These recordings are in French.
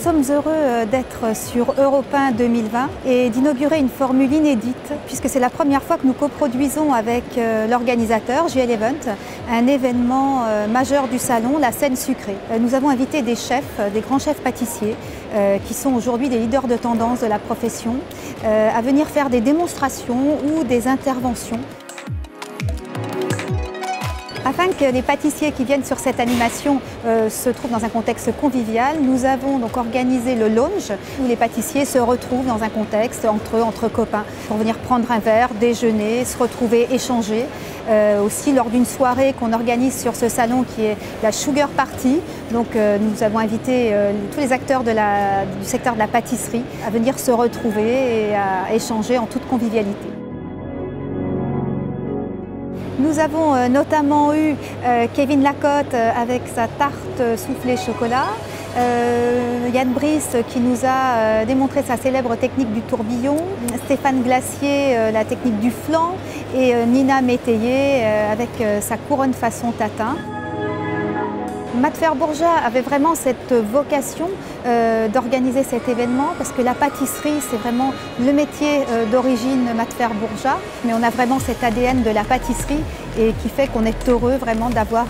sommes heureux d'être sur Europe 1 2020 et d'inaugurer une formule inédite puisque c'est la première fois que nous coproduisons avec l'organisateur JL Event un événement majeur du salon, la scène sucrée. Nous avons invité des chefs, des grands chefs pâtissiers qui sont aujourd'hui des leaders de tendance de la profession à venir faire des démonstrations ou des interventions. Afin que les pâtissiers qui viennent sur cette animation se trouvent dans un contexte convivial, nous avons donc organisé le lounge où les pâtissiers se retrouvent dans un contexte entre eux, entre copains, pour venir prendre un verre, déjeuner, se retrouver, échanger. Aussi lors d'une soirée qu'on organise sur ce salon qui est la Sugar Party. Donc nous avons invité tous les acteurs du secteur de la pâtisserie à venir se retrouver et à échanger en toute convivialité. Nous avons notamment eu Kevin Lacotte avec sa tarte soufflée chocolat, Yann Brice qui nous a démontré sa célèbre technique du tourbillon, Stéphane Glacier la technique du flan et Nina Métayer avec sa couronne façon tatin. Matfer-Bourja avait vraiment cette vocation d'organiser cet événement parce que la pâtisserie, c'est vraiment le métier d'origine Matfer-Bourja, mais on a vraiment cet ADN de la pâtisserie et qui fait qu'on est heureux vraiment d'avoir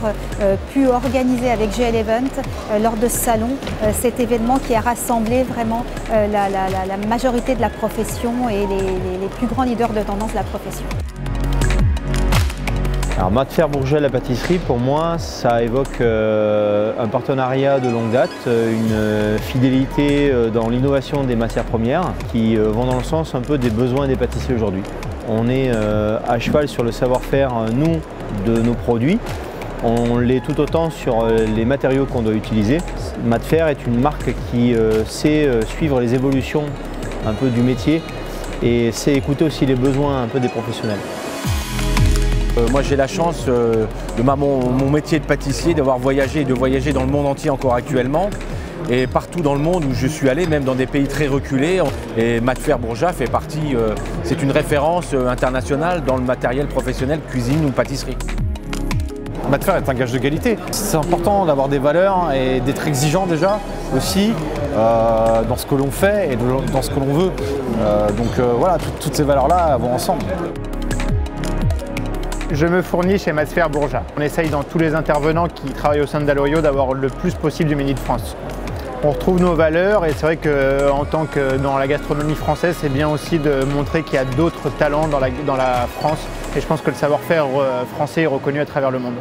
pu organiser avec JL Event lors de ce salon cet événement qui a rassemblé vraiment la majorité de la profession et les plus grands leaders de tendance de la profession. Alors Matfer-Bourja la pâtisserie, pour moi, ça évoque un partenariat de longue date, une fidélité dans l'innovation des matières premières qui vont dans le sens un peu des besoins des pâtissiers aujourd'hui. On est à cheval sur le savoir-faire, nous, de nos produits. On l'est tout autant sur les matériaux qu'on doit utiliser. Matfer est une marque qui sait suivre les évolutions un peu du métier et sait écouter aussi les besoins un peu des professionnels. Moi j'ai la chance de mon métier de pâtissier d'avoir voyagé et de voyager dans le monde entier encore actuellement. Et partout dans le monde où je suis allé, même dans des pays très reculés, et Matfer-Bourja fait partie, c'est une référence internationale dans le matériel professionnel, cuisine ou pâtisserie. Matfer est un gage de qualité. C'est important d'avoir des valeurs et d'être exigeant déjà aussi dans ce que l'on fait et dans ce que l'on veut. Voilà, toutes ces valeurs-là vont ensemble. Je me fournis chez Matfer-Bourja. On essaye dans tous les intervenants qui travaillent au sein de Dalorio d'avoir le plus possible du Menu de France. On retrouve nos valeurs et c'est vrai qu'en tant que dans la gastronomie française, c'est bien aussi de montrer qu'il y a d'autres talents dans la France et je pense que le savoir-faire français est reconnu à travers le monde.